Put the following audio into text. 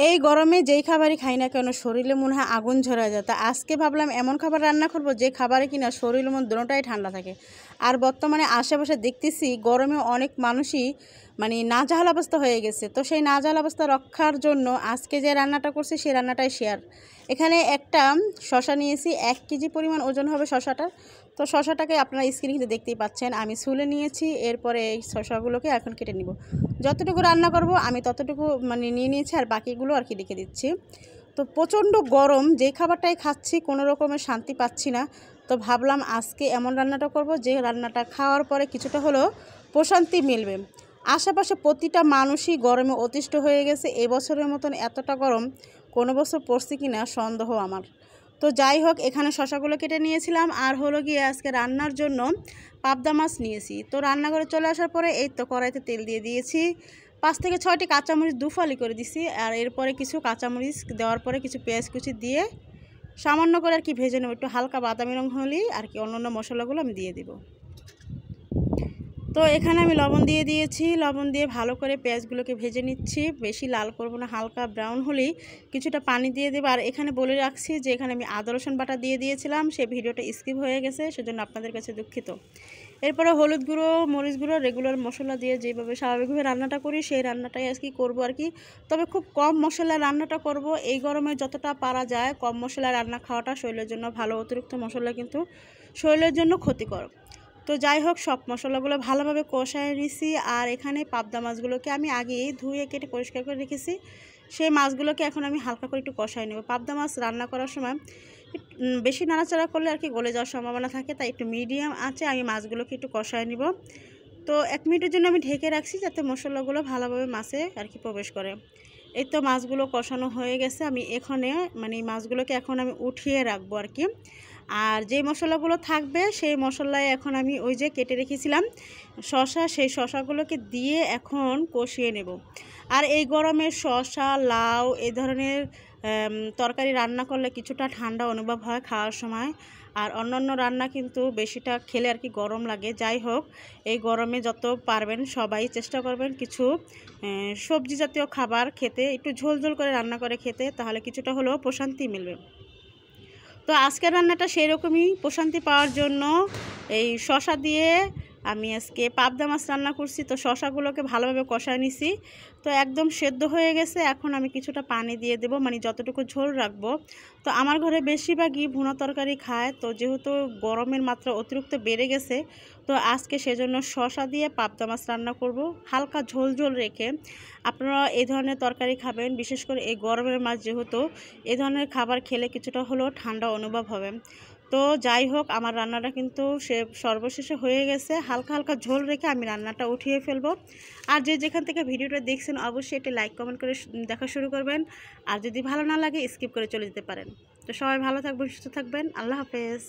এই গরমে যেই খাবারই খাই না কেন শরীরে মনে হয় আগুন ঝরা যায়। তা আজকে ভাবলাম এমন খাবার রান্না করব যে খাবারে কিনা শরীর মন দুটোটাই ঠান্ডা থাকে। আর বর্তমানে আশেপাশে দেখতেছি গরমে অনেক মানুষই নাজেহাল অবস্থা হয়ে গেছে। তো সেই নাজেহাল অবস্থা রক্ষার জন্য আজকে যে রান্নাটা করছি সেই রান্নাটাই শেয়ার। এখানে একটা শশা নিয়েছি, 1 কেজি পরিমাণ ওজন হবে শশাটার। তো শশাটাকে আপনারা স্ক্রিনে কিন্তু দেখতেই পাচ্ছেন আমি ছুলে নিয়েছি। এরপরে এই শশাগুলোকে এখন কেটে নিব। যতটুকু রান্না করব আমি ততটুকু নিয়ে নিয়েছি, আর বাকিগুলো আর কি রেখে দিচ্ছি। তো প্রচণ্ড গরম, যেই খাবারটাই খাচ্ছি কোনো রকমের শান্তি পাচ্ছি না। তো ভাবলাম আজকে এমন রান্নাটা করব যে রান্নাটা খাওয়ার পরে কিছুটা হলেও প্রশান্তি মিলবে। আশেপাশে প্রতিটা মানুষই গরমে অতিষ্ঠ হয়ে গেছে। এবছরের মতন এতটা গরম কোনো বছর পড়ছে কি না সন্দেহ আমার। তো যাই হোক, এখানে শশাগুলো কেটে নিয়েছিলাম, আর হলো গিয়ে আজকে রান্নার জন্য পাবদা মাছ নিয়েছি। তো রান্নাঘরে চলে আসার পরে এই তো কড়াইতে তেল দিয়ে দিয়েছি, 5 থেকে 6টি কাঁচামরিচ দুফালি করে দিছি। আর এরপরে কিছু কাঁচামরিচ দেওয়ার পরে কিছু পেঁয়াজ কুচি দিয়ে সামান্য করে আর কি ভেজে নেব, একটু হালকা বাদামি রং হলেই আর কি অন্য মশলাগুলো আমি দিয়ে দিব। তো এখানে আমি লবণ দিয়ে দিয়েছি, লবণ দিয়ে ভালো করে পেঁয়াজগুলোকে ভেজে নিচ্ছি। বেশি লাল করব না, হালকা ব্রাউন হলেই কিছুটা পানি দিয়ে দেবো। আর এখানে বলে রাখছি যে এখানে আমি আদা রসুন বাটা দিয়ে দিয়েছিলাম, সেই ভিডিওটা স্কিপ হয়ে গেছে, সেজন্য আপনাদের কাছে দুঃখিত। এরপরে হলুদ গুঁড়ো, মরিচ গুঁড়ো, রেগুলার মশলা দিয়ে যেভাবে স্বাভাবিকভাবে রান্নাটা করি সেই রান্নাটাই আজকে করবো আর কি। তবে খুব কম মশলায় রান্নাটা করব। এই গরমে যতটা পারা যায় কম মশলায় রান্না খাওয়াটা শরীরের জন্য ভালো। অতিরিক্ত মশলা কিন্তু শরীরের জন্য ক্ষতিকর। তো যাই হোক, সব মশলাগুলো ভালোভাবে কষায় নিছি। আর এখানে পাবদা মাছগুলোকে আমি আগেই ধুয়ে কেটে পরিষ্কার করে রেখেছি, সেই মাছগুলোকে এখন আমি হালকা করে একটু কষায় নেব। পাবদা মাছ রান্না করার সময় বেশি নাড়াচাড়া করলে আর কি গলে যাওয়ার সম্ভাবনা থাকে, তাই একটু মিডিয়াম আঁচে আমি মাছগুলোকে একটু কষায় নিব। তো 1 মিনিটের জন্য আমি ঢেকে রাখছি যাতে মশলাগুলো ভালোভাবে মাছে আর কি প্রবেশ করে। এই তো মাছগুলো কষানো হয়ে গেছে। আমি এখানে মাছগুলোকে এখন আমি উঠিয়ে রাখবো আর কি। আর যে মশলাগুলো থাকবে সেই মশলায় এখন আমি ওই যে কেটে রেখেছিলাম শসা, সেই শসাগুলোকে দিয়ে এখন কষিয়ে নেব। আর এই গরমে শসা, লাউ এই ধরনের তরকারি রান্না করলে কিছুটা ঠান্ডা অনুভব হয় খাওয়ার সময়। আর অন্যান্য রান্না কিন্তু বেশিটা খেলে আর কি গরম লাগে। যাই হোক, এই গরমে যত পারবেন সবাই চেষ্টা করবেন কিছু সবজি জাতীয় খাবার খেতে, একটু ঝোল ঝোল করে রান্না করে খেতে, তাহলে কিছুটা হলেও প্রশান্তি মিলবে। তো আজকের রান্নাটা সেরকমই প্রশান্তি পাওয়ার জন্য এই শসা দিয়ে আমি আজকে পাবদা মাছ রান্না করছি। তো শসাগুলোকে ভালোভাবে কষায় নিছি, তো একদম সেদ্ধ হয়ে গেছে। এখন আমি কিছুটা পানি দিয়ে দেবো, যতটুকু ঝোল রাখবো। তো আমার ঘরে বেশিরভাগই ভুনা তরকারি খায়, তো যেহেতু গরমের মাত্রা অতিরিক্ত বেড়ে গেছে, তো আজকে সেজন্য শসা দিয়ে পাবদা মাছ রান্না করব হালকা ঝোল ঝোল রেখে। আপনারা এই ধরনের তরকারি খাবেন, বিশেষ করে এই গরমের মাছ যেহেতু এই ধরনের খাবার খেলে কিছুটা হলেও ঠান্ডা অনুভব হবে। তো যাই হোক, আমার রান্নাটা কিন্তু সর্বশেষে হয়ে গেছে। হালকা হালকা ঝোল রেখে আমি রান্নাটা উঠিয়ে ফেলবো। আর যে যেখান থেকে ভিডিওটা দেখছেন অবশ্যই একটি লাইক কমেন্ট করে দেখা শুরু করবেন। আর যদি ভালো না লাগে স্কিপ করে চলে যেতে পারেন। তো সবাই ভালো থাকবেন, সুস্থ থাকবেন। আল্লাহ হাফেজ।